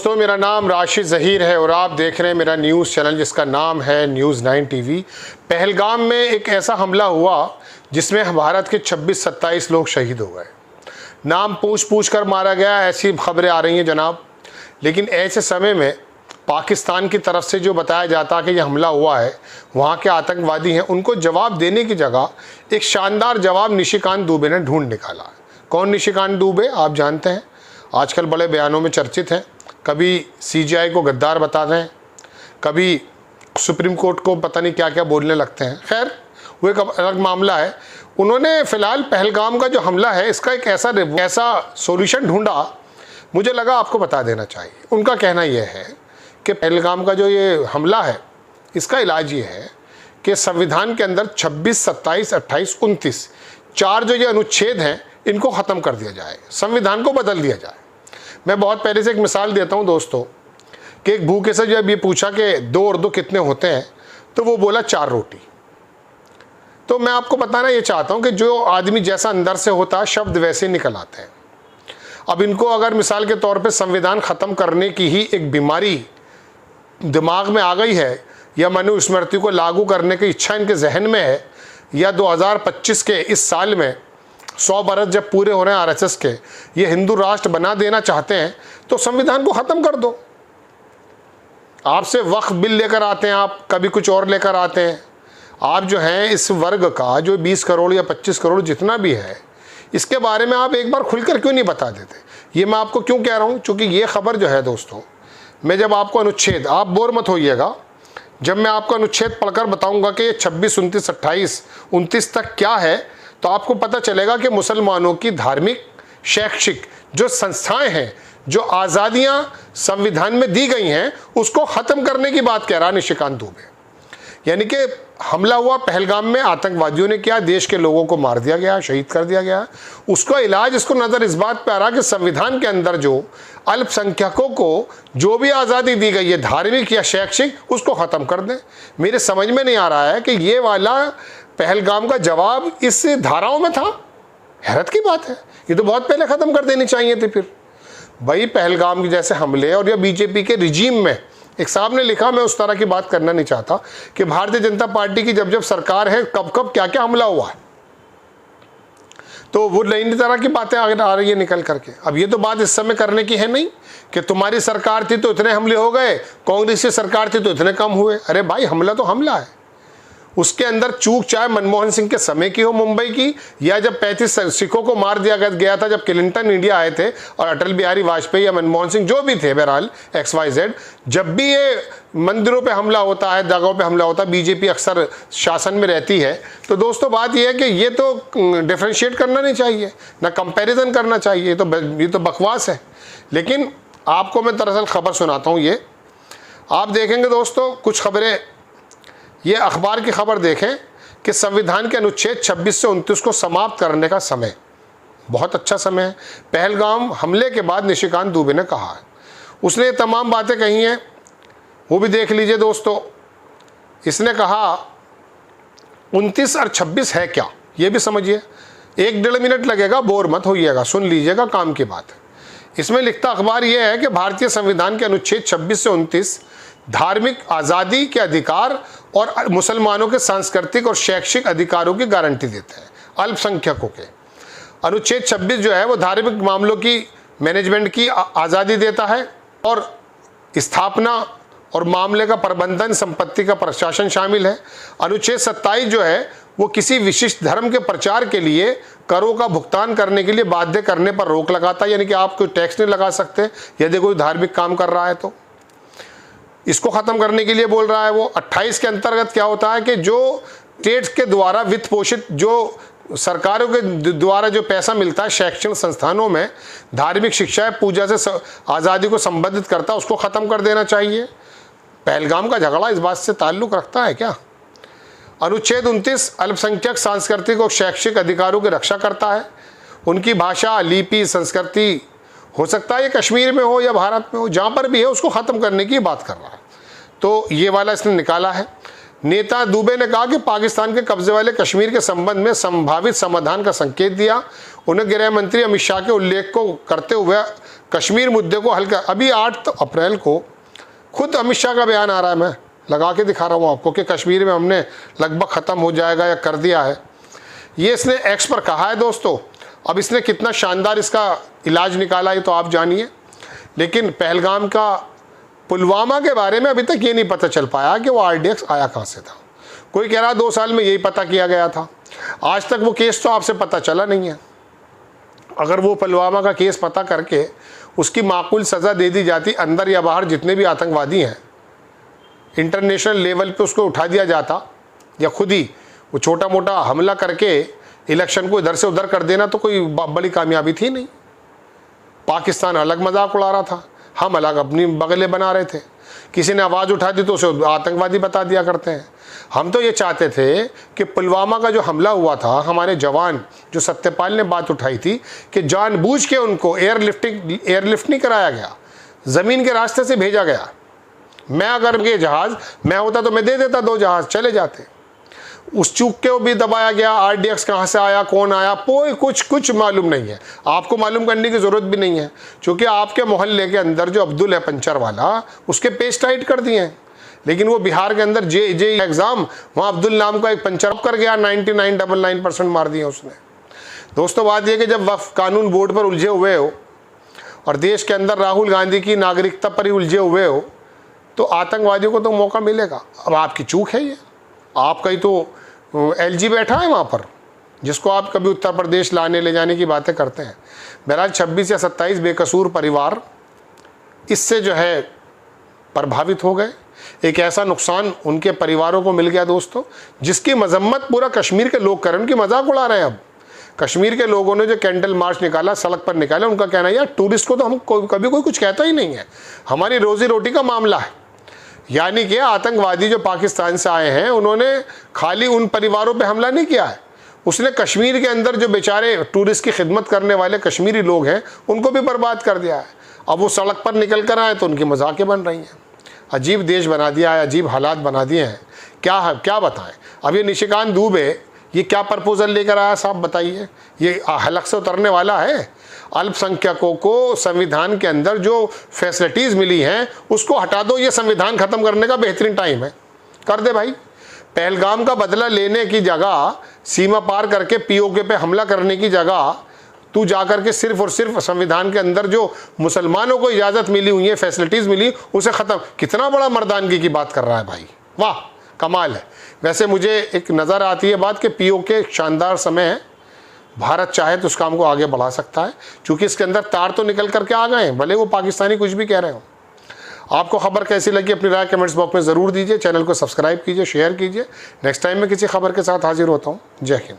दोस्तों, मेरा नाम राशिद ज़हीर है और आप देख रहे हैं मेरा न्यूज़ चैनल जिसका नाम है न्यूज़ 9 टीवी। पहलगाम में एक ऐसा हमला हुआ जिसमें भारत के 26-27 लोग शहीद हो गए। नाम पूछ कर मारा गया, ऐसी खबरें आ रही हैं जनाब। लेकिन ऐसे समय में पाकिस्तान की तरफ से जो बताया जाता कि यह हमला हुआ है, वहाँ के आतंकवादी हैं, उनको जवाब देने की जगह एक शानदार जवाब निशिकांत दुबे ने ढूंढ निकाला। कौन निशिकांत दुबे? आप जानते हैं, आजकल बड़े बयानों में चर्चित हैं। कभी सीजीआई को गद्दार बताते हैं, कभी सुप्रीम कोर्ट को पता नहीं क्या क्या बोलने लगते हैं। खैर, वो एक अलग मामला है। उन्होंने फ़िलहाल पहलगाम का जो हमला है इसका एक ऐसा सॉल्यूशन ढूंढा, मुझे लगा आपको बता देना चाहिए। उनका कहना यह है कि पहलगाम का जो ये हमला है इसका इलाज ये है कि संविधान के अंदर 26, 27, 28, 29 चार जो ये अनुच्छेद हैं इनको ख़त्म कर दिया जाए, संविधान को बदल दिया जाए। मैं बहुत पहले से एक मिसाल देता हूँ दोस्तों कि एक भूखे से जब ये पूछा कि 2 और 2 कितने होते हैं, तो वो बोला 4 रोटी। तो मैं आपको बताना ये चाहता हूँ कि जो आदमी जैसा अंदर से होता है शब्द वैसे निकल आते हैं। अब इनको अगर मिसाल के तौर पे संविधान ख़त्म करने की ही एक बीमारी दिमाग में आ गई है, या मनुस्मृति को लागू करने की इच्छा इनके जहन में है, या 2025 के इस साल में 100 बरस जब पूरे हो रहे हैं आरएसएस के, ये हिंदू राष्ट्र बना देना चाहते हैं, तो संविधान को ख़त्म कर दो। आपसे वक्फ बिल लेकर आते हैं, आप कभी कुछ और लेकर आते हैं। आप जो हैं इस वर्ग का जो 20 करोड़ या 25 करोड़ जितना भी है, इसके बारे में आप एक बार खुलकर क्यों नहीं बता देते? ये मैं आपको क्यों कह रहा हूँ, क्योंकि ये खबर जो है दोस्तों, मैं जब आपको अनुच्छेद, आप बोर मत होइएगा, जब मैं आपको अनुच्छेद पढ़कर बताऊंगा कि ये 26, 29, 28, 29 तक क्या है, तो आपको पता चलेगा कि मुसलमानों की धार्मिक, शैक्षिक जो संस्थाएं हैं, जो आज़ादियां संविधान में दी गई हैं, उसको ख़त्म करने की बात कह रहा है निशिकांत दुबे। यानी कि हमला हुआ पहलगाम में, आतंकवादियों ने किया, देश के लोगों को मार दिया गया, शहीद कर दिया गया। उसका इलाज इसको नज़र इस बात पर आ रहा कि संविधान के अंदर जो अल्पसंख्यकों को जो भी आज़ादी दी गई है, धार्मिक या शैक्षिक, उसको ख़त्म कर दें। मेरे समझ में नहीं आ रहा है कि ये वाला पहलगाम का जवाब इस धाराओं में था। हैरत की बात है, ये तो बहुत पहले ख़त्म कर देनी चाहिए थी। फिर भाई पहलगाम के जैसे हमले, और या बीजेपी के रिजीम में एक साहब ने लिखा, मैं उस तरह की बात करना नहीं चाहता, कि भारतीय जनता पार्टी की जब जब सरकार है कब कब क्या क्या हमला हुआ है, तो वो नई तरह की बातें आगे आ रही है निकल करके। अब ये तो बात इस समय करने की है नहीं कि तुम्हारी सरकार थी तो इतने हमले हो गए, कांग्रेस की सरकार थी तो इतने कम हुए। अरे भाई, हमला तो हमला है। उसके अंदर चूक चाहे मनमोहन सिंह के समय की हो मुंबई की, या जब 35 सिखों को मार दिया गया था जब क्लिंटन इंडिया आए थे, और अटल बिहारी वाजपेयी या मनमोहन सिंह जो भी थे, बहरहाल XYZ, जब भी ये मंदिरों पे हमला होता है, जगहों पे हमला होता है, बीजेपी अक्सर शासन में रहती है। तो दोस्तों बात यह है कि ये तो डिफ्रेंशिएट करना नहीं चाहिए, ना कंपैरिजन करना चाहिए, ये तो बकवास है। लेकिन आपको मैं दरअसल खबर सुनाता हूँ। ये आप देखेंगे दोस्तों, कुछ खबरें, ये अखबार की खबर देखें कि संविधान के अनुच्छेद 26 से 29 को समाप्त करने का समय बहुत अच्छा समय है। पहलगाम हमले के बाद निशिकांत दुबे ने कहा है, उसने ये तमाम बातें कही हैं, वो भी देख लीजिए दोस्तों। इसने कहा 29 और 26 है क्या, ये भी समझिए। 1-1.5 मिनट लगेगा, बोर मत होइएगा, सुन लीजिएगा, काम की बात है। इसमें लिखता अखबार यह है कि भारतीय संविधान के अनुच्छेद 26 से 29 धार्मिक आज़ादी के अधिकार और मुसलमानों के सांस्कृतिक और शैक्षिक अधिकारों की गारंटी देते हैं। अल्पसंख्यकों के अनुच्छेद 26 जो है वो धार्मिक मामलों की मैनेजमेंट की आज़ादी देता है, और स्थापना और मामले का प्रबंधन, संपत्ति का प्रशासन शामिल है। अनुच्छेद 27 जो है वो किसी विशिष्ट धर्म के प्रचार के लिए करों का भुगतान करने के लिए बाध्य करने पर रोक लगाता है, यानी कि आप कोई टैक्स नहीं लगा सकते यदि कोई धार्मिक काम कर रहा है, तो इसको ख़त्म करने के लिए बोल रहा है वो। 28 के अंतर्गत क्या होता है कि जो स्टेट्स के द्वारा वित्त पोषित, जो सरकारों के द्वारा जो पैसा मिलता है शैक्षणिक संस्थानों में, धार्मिक शिक्षा, पूजा से आज़ादी को संबंधित करता है, उसको ख़त्म कर देना चाहिए। पहलगाम का झगड़ा इस बात से ताल्लुक़ रखता है क्या? अनुच्छेद 29 अल्पसंख्यक सांस्कृतिक और शैक्षिक अधिकारों की रक्षा करता है। उनकी भाषा, लिपि, संस्कृति, हो सकता है ये कश्मीर में हो या भारत में हो, जहाँ पर भी है, उसको ख़त्म करने की बात कर रहा है। तो ये वाला इसने निकाला है। नेता दुबे ने कहा कि पाकिस्तान के कब्जे वाले कश्मीर के संबंध में संभावित समाधान का संकेत दिया। उन्हें गृह मंत्री अमित शाह के उल्लेख को करते हुए कश्मीर मुद्दे को हल कर। अभी 8 अप्रैल को खुद अमित शाह का बयान आ रहा है, मैं लगा के दिखा रहा हूँ आपको, कि कश्मीर में हमने लगभग ख़त्म हो जाएगा या कर दिया है। ये इसने एक्स पर कहा है दोस्तों। अब इसने कितना शानदार इसका इलाज निकाला है तो आप जानिए। लेकिन पहलगाम का, पुलवामा के बारे में अभी तक ये नहीं पता चल पाया कि वो RDX आया कहाँ से था। कोई कह रहा 2 साल में यही पता किया गया था। आज तक वो केस तो आपसे पता चला नहीं है। अगर वो पुलवामा का केस पता करके उसकी माकूल सज़ा दे दी जाती, अंदर या बाहर जितने भी आतंकवादी हैं, इंटरनेशनल लेवल पे उसको उठा दिया जाता, या खुद ही वो छोटा मोटा हमला करके इलेक्शन को इधर से उधर कर देना, तो कोई बड़ी कामयाबी थी नहीं। पाकिस्तान अलग मजाक उड़ा रहा था, हम अलग अपनी बगलें बना रहे थे। किसी ने आवाज़ उठा दी तो उसे आतंकवादी बता दिया करते हैं। हम तो ये चाहते थे कि पुलवामा का जो हमला हुआ था, हमारे जवान, जो सत्यपाल ने बात उठाई थी कि जानबूझ के उनको एयरलिफ्ट नहीं कराया गया, ज़मीन के रास्ते से भेजा गया। मैं अगर ये जहाज़ मैं होता तो मैं दे देता, 2 जहाज़ चले जाते। उस चूक के भी दबाया गया। RDX कहाँ से आया, कौन आया, कोई कुछ मालूम नहीं है। आपको मालूम करने की ज़रूरत भी नहीं है, क्योंकि आपके मोहल्ले के अंदर जो अब्दुल है पंचर वाला, उसके पेज टाइट कर दिए हैं। लेकिन वो बिहार के अंदर जे एग्ज़ाम, वहाँ अब्दुल नाम का एक पंचर कर गया, 99.99% मार दिया उसने। दोस्तों बात यह कि जब वक्फ कानून बोर्ड पर उलझे हुए हो और देश के अंदर राहुल गांधी की नागरिकता पर ही उलझे हुए हो, तो आतंकवादियों को तो मौका मिलेगा। अब आपकी चूक है ये, आपका ही तो LG बैठा है वहाँ पर, जिसको आप कभी उत्तर प्रदेश लाने ले जाने की बातें करते हैं। बहरहाल 26 या 27 बेकसूर परिवार इससे जो है प्रभावित हो गए। एक ऐसा नुकसान उनके परिवारों को मिल गया दोस्तों, जिसकी मजम्मत पूरा कश्मीर के लोग करें, उनकी मजाक उड़ा रहे हैं। अब कश्मीर के लोगों ने जो कैंडल मार्च निकाला, सड़क पर निकाला, उनका कहना है यार टूरिस्ट को तो हम कभी कोई कुछ कहता ही नहीं है, हमारी रोजी रोटी का मामला है। यानी कि आतंकवादी जो पाकिस्तान से आए हैं, उन्होंने खाली उन परिवारों पे हमला नहीं किया है, उसने कश्मीर के अंदर जो बेचारे टूरिस्ट की खिदमत करने वाले कश्मीरी लोग हैं, उनको भी बर्बाद कर दिया है। अब वो सड़क पर निकल कर आए तो उनकी मजाकें बन रही हैं। अजीब देश बना दिया है, अजीब हालात बना दिए हैं। क्या बताएं। अब ये निशिकांत दुबे ये क्या प्रपोजल लेकर आया साहब, बताइए। ये हलक से उतरने वाला है? अल्पसंख्यकों को संविधान के अंदर जो फैसिलिटीज़ मिली हैं उसको हटा दो, ये संविधान ख़त्म करने का बेहतरीन टाइम है, कर दे भाई। पहलगाम का बदला लेने की जगह, सीमा पार करके POK पे हमला करने की जगह, तू जाकर के सिर्फ और सिर्फ संविधान के अंदर जो मुसलमानों को इजाज़त मिली हुई है, फैसिलिटीज़ मिली, उसे ख़त्म। कितना बड़ा मर्दानगी की बात कर रहा है भाई, वाह कमाल है। वैसे मुझे एक नज़र आती है बात कि POK एक शानदार समय है, भारत चाहे तो उस काम को आगे बढ़ा सकता है, क्योंकि इसके अंदर तार तो निकल करके आ गए हैं, भले वो पाकिस्तानी कुछ भी कह रहे हो। आपको खबर कैसी लगी अपनी राय कमेंट्स बॉक्स में ज़रूर दीजिए। चैनल को सब्सक्राइब कीजिए, शेयर कीजिए। नेक्स्ट टाइम मैं किसी खबर के साथ हाजिर होता हूँ। जय हिंद।